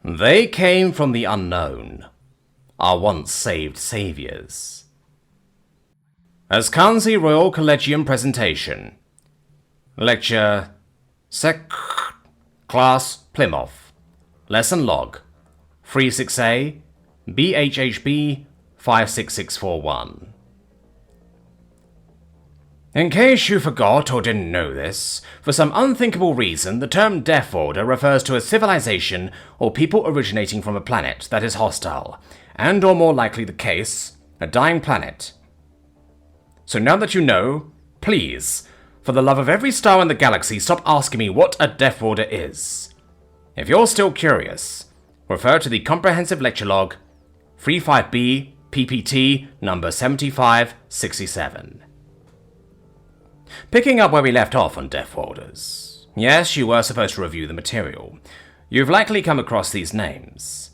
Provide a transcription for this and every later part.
They came from the unknown, our once saved saviours. Ascanzi Royal Collegium Presentation. Lecture Sec. Class Plymouth. Lesson Log 36A BHHB 56641. In case you forgot or didn't know this, for some unthinkable reason, the term Death Order refers to a civilization or people originating from a planet that is hostile, and or more likely the case, a dying planet. So now that you know, please, for the love of every star in the galaxy, stop asking me what a Death Order is. If you're still curious, refer to the Comprehensive Lecture Log 35B PPT number 7567. Picking up where we left off on Death Orders. Yes, you were supposed to review the material. You've likely come across these names.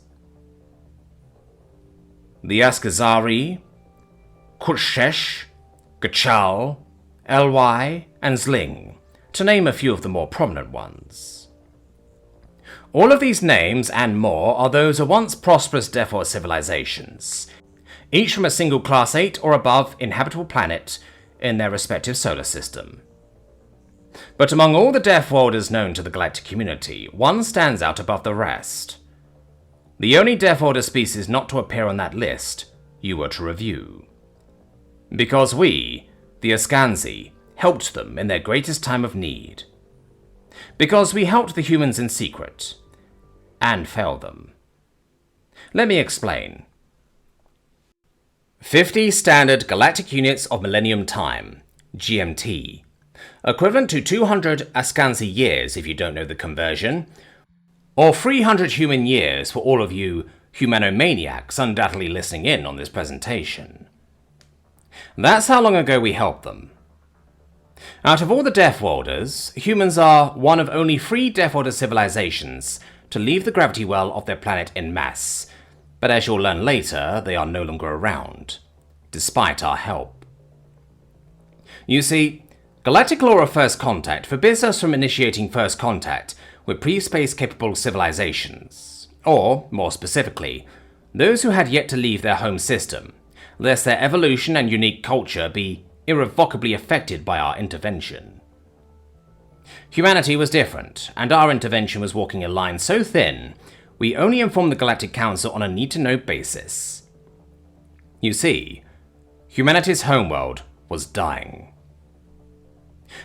The Askazari, Kurshesh, Gachal, Ly, and Zling, to name a few of the more prominent ones. All of these names and more are those of once prosperous Death Order civilizations, each from a single Class 8 or above inhabitable planet in their respective solar system. But among all the Death Orders known to the galactic community, one stands out above the rest. The only Death Order species not to appear on that list you were to review. Because we, the Ascanzi, helped them in their greatest time of need. Because we helped the humans in secret, and failed them. Let me explain. 50 Standard Galactic Units of Millennium Time, GMT, equivalent to 200 Ascanzi years if you don't know the conversion, or 300 human years for all of you humanomaniacs undoubtedly listening in on this presentation. That's how long ago we helped them. Out of all the Death Orders, humans are one of only 3 Death Order civilizations to leave the gravity well of their planet en masse, but as you'll learn later, they are no longer around, despite our help. You see, galactic law of first contact forbids us from initiating first contact with pre-space capable civilizations, or, more specifically, those who had yet to leave their home system, lest their evolution and unique culture be irrevocably affected by our intervention. Humanity was different, and our intervention was walking a line so thin we only informed the Galactic Council on a need-to-know basis. You see, humanity's homeworld was dying.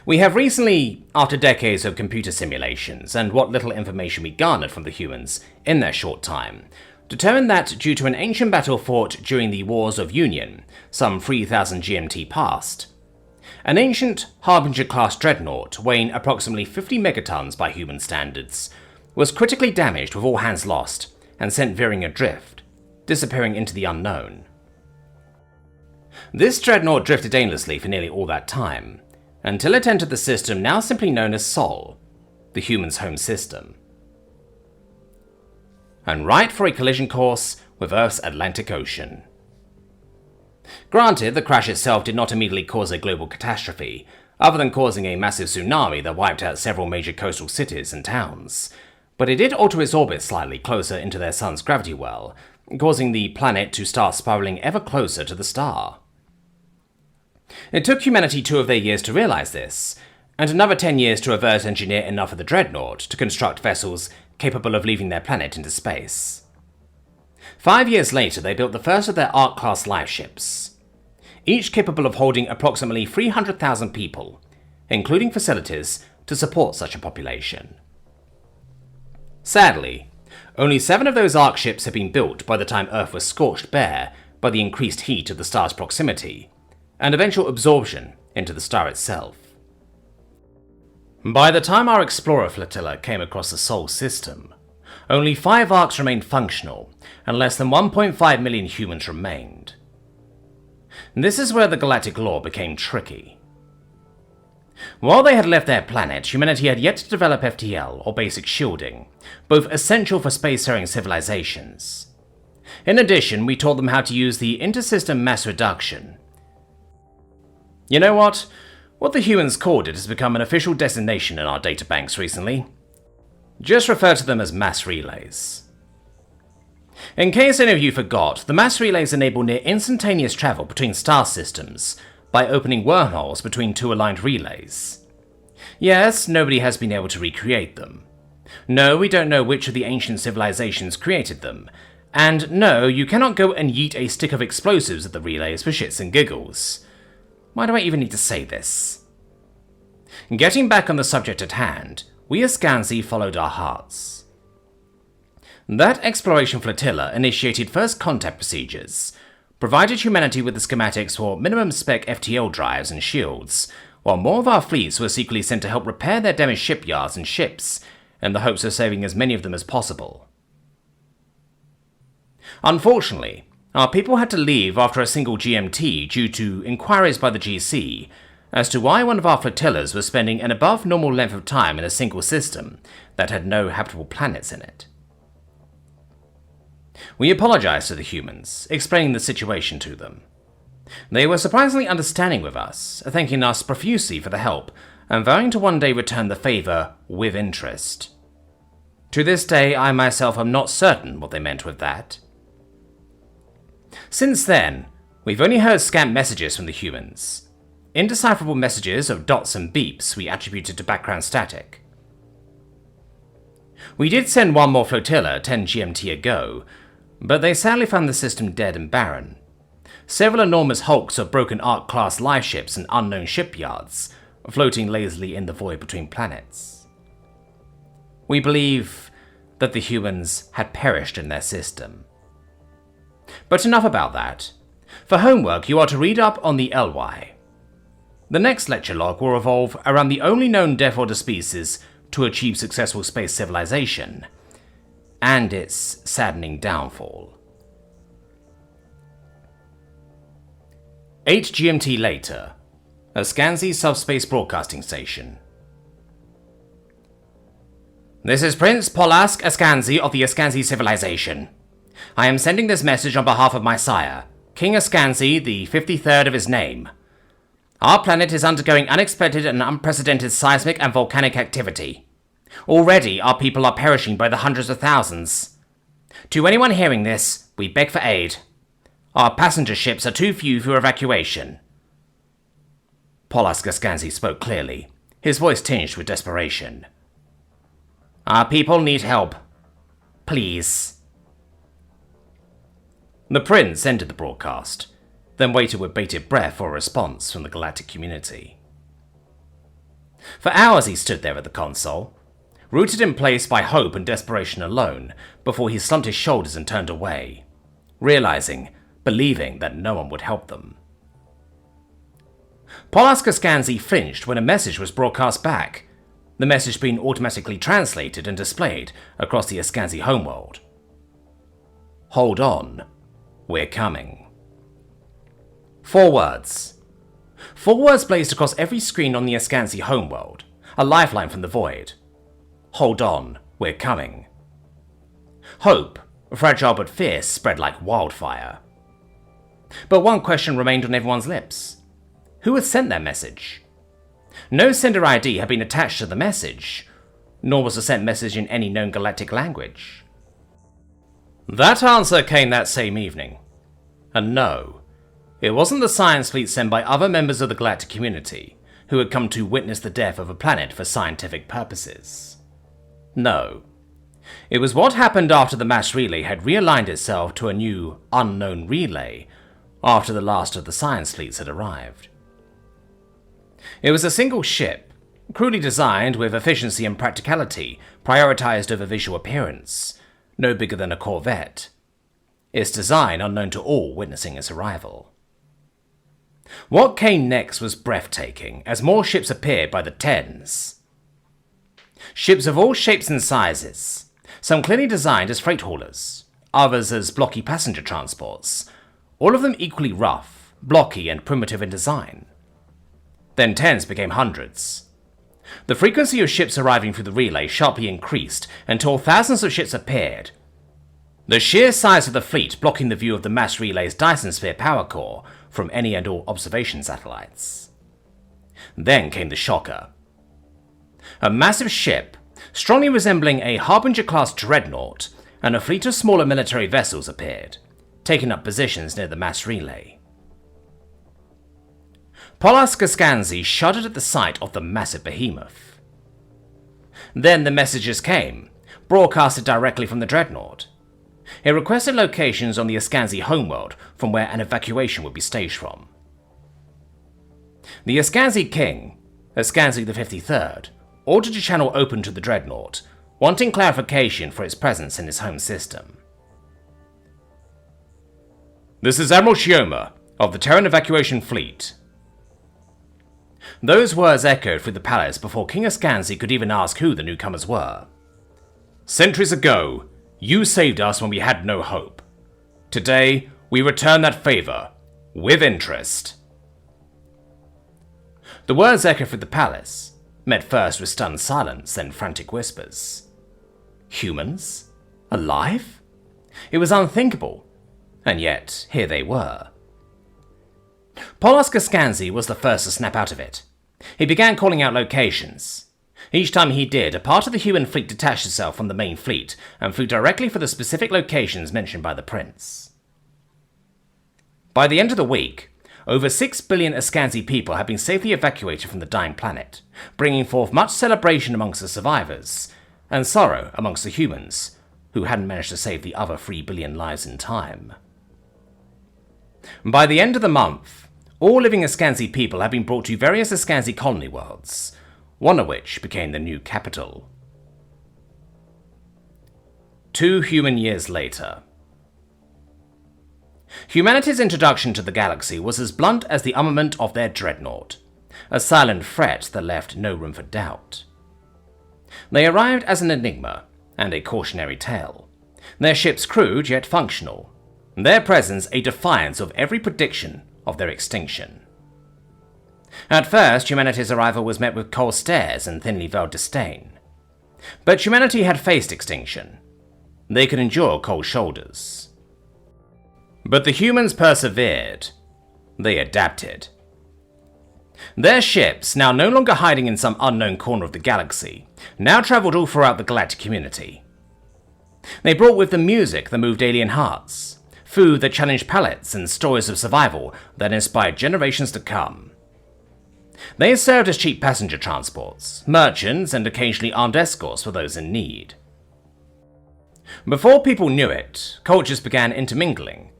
We have recently, after decades of computer simulations and what little information we garnered from the humans in their short time, determined that due to an ancient battle fought during the Wars of Union, some 3000 GMT past, an ancient Harbinger-class dreadnought weighing approximately 50 megatons by human standards was critically damaged with all hands lost and sent veering adrift, disappearing into the unknown. This dreadnought drifted aimlessly for nearly all that time, until it entered the system now simply known as Sol, the human's home system. And right for a collision course with Earth's Atlantic Ocean. Granted, the crash itself did not immediately cause a global catastrophe, other than causing a massive tsunami that wiped out several major coastal cities and towns, but it did alter its orbit slightly closer into their sun's gravity well, causing the planet to start spiraling ever closer to the star. It took humanity 2 of their years to realize this, and another 10 years to reverse engineer enough of the dreadnought to construct vessels capable of leaving their planet into space. 5 years later, they built the first of their Ark-class life ships, each capable of holding approximately 300,000 people, including facilities to support such a population. Sadly, only 7 of those Ark ships had been built by the time Earth was scorched bare by the increased heat of the star's proximity, and eventual absorption into the star itself. By the time our Explorer flotilla came across the Sol system, only 5 Arks remained functional, and less than 1.5 million humans remained. This is where the galactic law became tricky. While they had left their planet, humanity had yet to develop FTL, or basic shielding, both essential for spacefaring civilizations. In addition, we taught them how to use the intersystem mass reduction. You know what? What the humans called it has become an official designation in our databanks recently. Just refer to them as mass relays. In case any of you forgot, the mass relays enable near instantaneous travel between star systems by opening wormholes between two aligned relays. Yes, nobody has been able to recreate them. No, we don't know which of the ancient civilizations created them. And no, you cannot go and yeet a stick of explosives at the relays for shits and giggles. Why do I even need to say this? Getting back on the subject at hand, we as Scifi followed our hearts. That exploration flotilla initiated first contact procedures, provided humanity with the schematics for minimum spec FTL drives and shields, while more of our fleets were secretly sent to help repair their damaged shipyards and ships, in the hopes of saving as many of them as possible. Unfortunately, our people had to leave after a single GMT due to inquiries by the GC as to why one of our flotillas was spending an above normal length of time in a single system that had no habitable planets in it. We apologized to the humans, explaining the situation to them. They were surprisingly understanding with us, thanking us profusely for the help, and vowing to one day return the favour with interest. To this day, I myself am not certain what they meant with that. Since then, we've only heard scant messages from the humans. Indecipherable messages of dots and beeps we attributed to background static. We did send one more flotilla 10 GMT ago, but they sadly found the system dead and barren. Several enormous hulks of broken Ark-class life ships and unknown shipyards, floating lazily in the void between planets. We believe that the humans had perished in their system. But enough about that. For homework, you are to read up on the LY. The next lecture log will revolve around the only known Death Order species to achieve successful space civilization, and its saddening downfall. 8 GMT later, a Scifi subspace broadcasting station. This is Prince Polask Ascanzi of the Ascanzi civilization. I am sending this message on behalf of my sire, King Ascanzi, the 53rd of his name. Our planet is undergoing unexpected and unprecedented seismic and volcanic activity. Already, our people are perishing by the hundreds of thousands. To anyone hearing this, we beg for aid. Our passenger ships are too few for evacuation. Polask Ascanzi spoke clearly, his voice tinged with desperation. Our people need help. Please. The prince ended the broadcast, then waited with bated breath for a response from the galactic community. For hours he stood there at the console, rooted in place by hope and desperation alone, before he slumped his shoulders and turned away, believing that no one would help them. Polask Ascanzi flinched when a message was broadcast back, the message being automatically translated and displayed across the Ascanzi homeworld. Hold on, we're coming. 4 words. 4 words blazed across every screen on the Ascanzi homeworld, a lifeline from the void. Hold on, we're coming. Hope, fragile but fierce, spread like wildfire. But one question remained on everyone's lips. Who had sent that message? No sender ID had been attached to the message, nor was the sent message in any known galactic language. That answer came that same evening. And no, it wasn't the science fleet sent by other members of the galactic community who had come to witness the death of a planet for scientific purposes. No, it was what happened after the mass relay had realigned itself to a new, unknown relay after the last of the science fleets had arrived. It was a single ship, crudely designed with efficiency and practicality prioritized over visual appearance, no bigger than a corvette, its design unknown to all witnessing its arrival. What came next was breathtaking, as more ships appeared by the tens. Ships of all shapes and sizes, some clearly designed as freight haulers, others as blocky passenger transports, all of them equally rough, blocky and primitive in design. Then tens became hundreds. The frequency of ships arriving through the relay sharply increased until thousands of ships appeared. The sheer size of the fleet blocking the view of the mass relay's Dyson Sphere power core from any and all observation satellites. Then came the shocker. A massive ship, strongly resembling a Harbinger-class dreadnought, and a fleet of smaller military vessels appeared, taking up positions near the mass relay. Polas shuddered at the sight of the massive behemoth. Then the messages came, broadcasted directly from the dreadnought. It requested locations on the Ascanzi homeworld from where an evacuation would be staged from. The Ascanzi king, Ascanzi the 53rd, ordered a channel open to the dreadnought, wanting clarification for its presence in his home system. "This is Admiral Shioma of the Terran Evacuation Fleet." Those words echoed through the palace before King Ascanzi could even ask who the newcomers were. "Centuries ago, you saved us when we had no hope. Today, we return that favor, with interest." The words echoed through the palace, met first with stunned silence, then frantic whispers. Humans? Alive? It was unthinkable, and yet here they were. Polas was the first to snap out of it. He began calling out locations. Each time he did, a part of the human fleet detached itself from the main fleet and flew directly for the specific locations mentioned by the prince. By the end of the week, over 6 billion Ascanzi people had been safely evacuated from the dying planet, bringing forth much celebration amongst the survivors, and sorrow amongst the humans, who hadn't managed to save the other 3 billion lives in time. By the end of the month, all living Ascanzi people had been brought to various Ascanzi colony worlds, one of which became the new capital. 2 human years later. Humanity's introduction to the galaxy was as blunt as the armament of their dreadnought, a silent threat that left no room for doubt. They arrived as an enigma and a cautionary tale, their ships crude yet functional, their presence a defiance of every prediction of their extinction. At first, humanity's arrival was met with cold stares and thinly veiled disdain. But humanity had faced extinction. They could endure cold shoulders. But the humans persevered. They adapted. Their ships, now no longer hiding in some unknown corner of the galaxy, now traveled all throughout the galactic community. They brought with them music that moved alien hearts, food that challenged palates, and stories of survival that inspired generations to come. They served as cheap passenger transports, merchants, and occasionally armed escorts for those in need. Before people knew it, cultures began intermingling.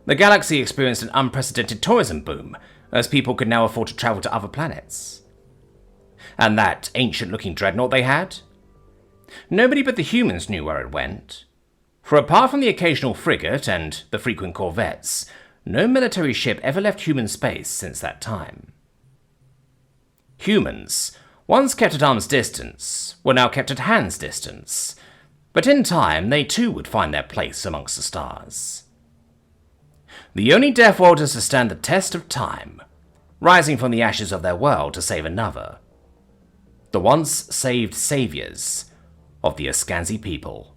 The galaxy experienced an unprecedented tourism boom, as people could now afford to travel to other planets. And that ancient-looking dreadnought they had? Nobody but the humans knew where it went. For apart from the occasional frigate and the frequent corvettes, no military ship ever left human space since that time. Humans, once kept at arm's distance, were now kept at hand's distance, but in time they too would find their place amongst the stars. The only deaf worlders to stand the test of time, rising from the ashes of their world to save another. The once saved saviours of the Ascanzi people.